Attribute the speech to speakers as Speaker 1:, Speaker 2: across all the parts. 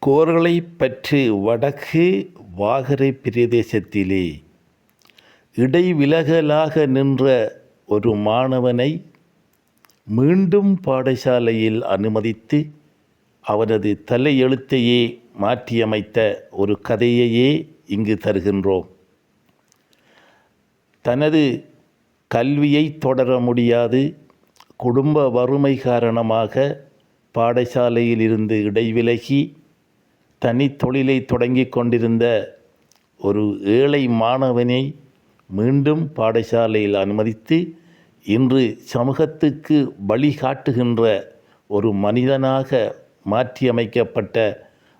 Speaker 1: கோர்ளைப்பற்று வடக்கு வாகரை பிரதேசத்திலே இடைவிலகலாக நின்ற ஒரு மாணவனை மீண்டும் பாடசாலையில் அனுமதித்து அவனது தலையெழுத்தையே மாற்றியமைத்த ஒரு கதையையே இங்கு தருகின்றோம். தனது கல்வியை தொடர முடியாது குடும்ப வறுமை காரணமாக பாடசாலையில் இருந்து இடைவிலகி தனித்தொழிலை தொடங்கி கொண்டிருந்த ஒரு ஏழை மாணவனை மீண்டும் பாடசாலையில் அனுமதித்து இன்று சமூகத்துக்கு வழிகாட்டுகின்ற ஒரு மனிதனாக மாற்றியமைக்கப்பட்ட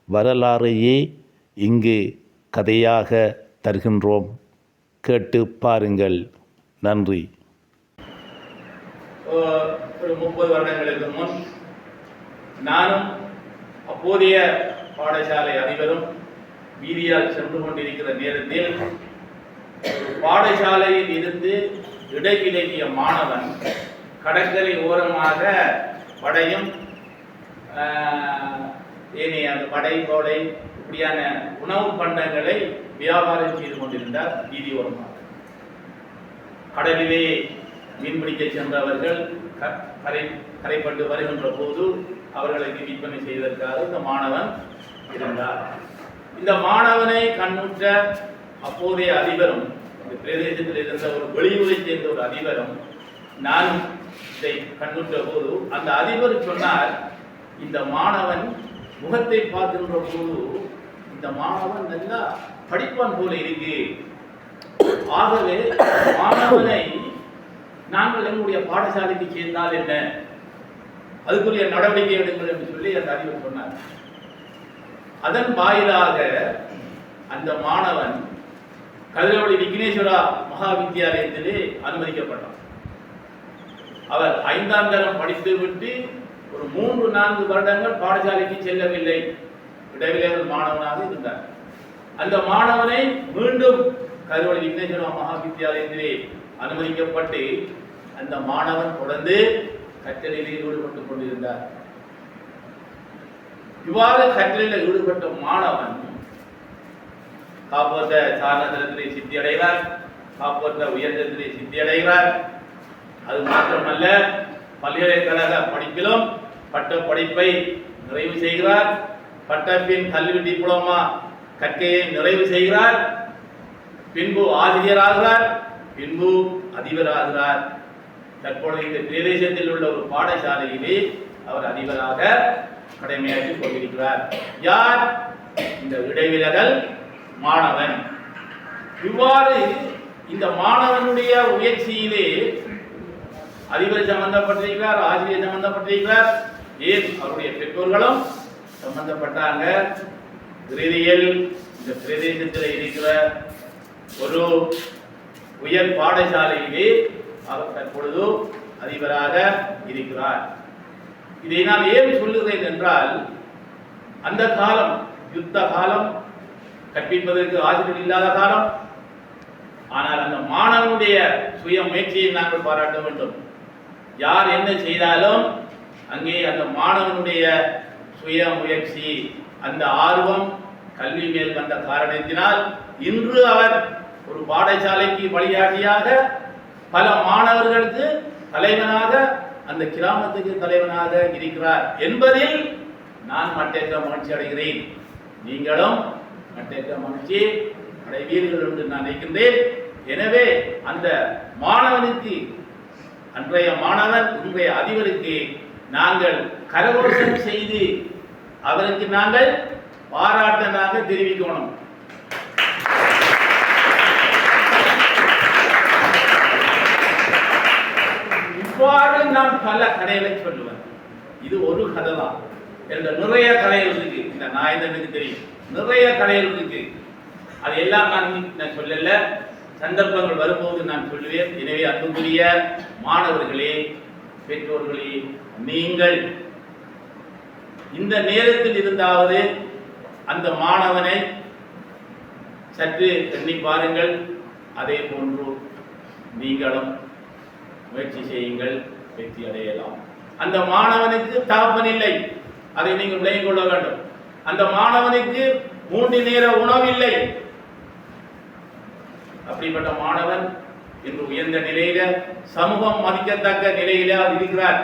Speaker 1: வரலாறையே இங்கு கதையாக தருகின்றோம். கேட்டு பாருங்கள். நன்றி.
Speaker 2: ஒரு 30 வருடங்களுக்கு முன் நானும் அப்போதைய பாடசாலை அதிபரும் வீதியால் சென்று கொண்டிருக்கிற நேரத்தில் பாடசாலையில் இருந்து இடைவிலகிய மாணவன் கடற்கரை ஓரமாக வடையும் ஏனைய அந்த வடை கோடை இப்படியான உணவு பண்டங்களை வியாபாரம் செய்து கொண்டிருந்தார். வீதி ஓரமாக கடலிலே மீன்பிடிக்க சென்றவர்கள் கரைப்பட்டு வருகின்ற போது அவர்களுக்கு விற்பனை செய்வதற்காக இந்த மாணவன் இருந்தார். இந்த மாணவனை கண்ணுற்ற அப்போதைய அதிபரும் இந்த பிரதேசத்தில் இருந்த ஒரு வெளியூரை சேர்ந்த ஒரு அதிபரும் நான் இதை கண்ணுற்ற போது அந்த அதிபர் சொன்னார், இந்த மாணவன் முகத்தை பார்க்கின்ற போது இந்த மாணவன் நல்லா படிப்பான் போல இருக்கு, ஆகவே மாணவனை நாங்கள் எங்களுடைய பாடசாலைக்கு சேர்ந்தால் என்ன, அதுக்குரிய நடவடிக்கை எடுங்கள் என்று சொல்லி அந்த அதிபர் சொன்னார். அதன் வாயிலாக அந்த மாணவன் கதிரவழி விக்னேஸ்வரா மகா வித்தியாலயத்திலே அனுமதிக்கப்பட்டார். அவர் 5ஆம் தரம் படித்துவிட்டு ஒரு 3-4 வருடங்கள் பாடசாலைக்கு செல்லவில்லை, இடைவிலகல் மாணவனாக இருந்தார். அந்த மாணவனை மீண்டும் கதிரவழி விக்னேஸ்வரா மகா வித்தியாலயத்திலே அனுமதிக்கப்பட்டு அந்த மாணவன் தொடர்ந்து கற்றலில் ஈடுபட்டுக் கொண்டிருந்தார். இவ்வாறு கற்றலில் ஈடுபட்ட மாணவன் காப்போத்த சாரணத்திலே சித்தி அடைகிறார், காப்போத்த உயர்ந்தத்திலே சித்தி அடைகிறார். அது மாத்திரமல்ல, பல்கலைக்கழக படிப்பிலும் பட்ட படிப்பை நிறைவு செய்கிறார். பட்டப்பின் கல்வி டிப்ளோமா கற்கையை நிறைவு செய்கிறார். பின்பு ஆசிரியராகிறார், பின்பு அதிபராகிறார். தற்பொழுது இந்த பிரதேசத்தில் உள்ள ஒரு பாடசாலையிலே அவர் அதிபராக கடமையாற்றிக் கொண்டிருக்கிறார். யார்? இந்த இடைவிலகல் மாணவன். இவ்வாறு இந்த மாணவனுடைய முயற்சியிலே அதிபர் சம்பந்தப்பட்டிருக்கிறார், ஆசிரியர் சம்பந்தப்பட்டிருக்கிறார், ஏன் அவருடைய பெற்றோர்களும் சம்பந்தப்பட்டாங்க. இறுதியில் இந்த பிரதேசத்தில் இருக்கிற ஒரு உயர் பாடசாலையிலே அவர் தற்பொழுது அதிபராக இருக்கிறார். இதை நான் ஏன் சொல்லுகிறேன் என்றால், அந்த காலம் யுத்த காலம், கற்பிப்பதற்கு ஆசிரியர் இல்லாத காலம். ஆனால் அந்த மாணவனுடைய சுய முயற்சியை நாங்கள் பாராட்ட வேண்டும். யார் என்ன செய்தாலும் அங்கே அந்த மாணவனுடைய சுய முயற்சி, அந்த ஆர்வம், கல்வி மேல் வந்த காரணத்தினால் இன்று அவர் ஒரு பாடசாலைக்கு வழிகாட்டியாக, பல மாணவர்களுக்கு தலைவனாக, அந்த கிராமத்துக்கு தலைவனாக இருக்கிறார் என்பதில் நான் மட்டற்ற மகிழ்ச்சி அடைகிறேன். நீங்களும் மட்டற்ற மகிழ்ச்சி அடைவீர்கள் என்று நான் நினைக்கின்றேன். எனவே அந்த மாணவனுக்கு, அன்றைய மாணவன் இன்றைய அதிபருக்கு நாங்கள் கரகோஷம் செய்து அவருக்கு நாங்கள் பாராட்டனாக தெரிவிக்கணும். இவ்வாறு நான் பல கதைகளை சொல்லுவேன். இது ஒரு கதை தான். நிறைய கதைகள் இருக்கு. இந்த நாயந்தனுக்கு தெரியும், நிறைய கதைகள் இருக்கு. அது எல்லாம் நான் சொல்லல, சந்தர்ப்பங்கள் வரும்போது நான் சொல்லுவேன். எனவே அன்புக்குரிய மாணவர்களே, பெற்றோர்களே, நீங்கள் இந்த நேரத்தில் இருந்தாவது அந்த மாணவனை சற்று எண்ணி பாருங்கள். அதே போன்று நீங்களும் முயற்சி செய்யுங்கள், வெற்றி அடையலாம். அந்த மாணவனுக்கு தகப்பன் இல்லை, அதை நீங்கள் விளங்கிக் கொள்ள வேண்டும். அந்த மாணவனுக்கு 3 நேர உணவில்லை. அப்படிப்பட்ட மாணவன் இன்று உயர்ந்த நிலையில, சமூகம் மதிக்கத்தக்க நிலையில இருக்கிறார்.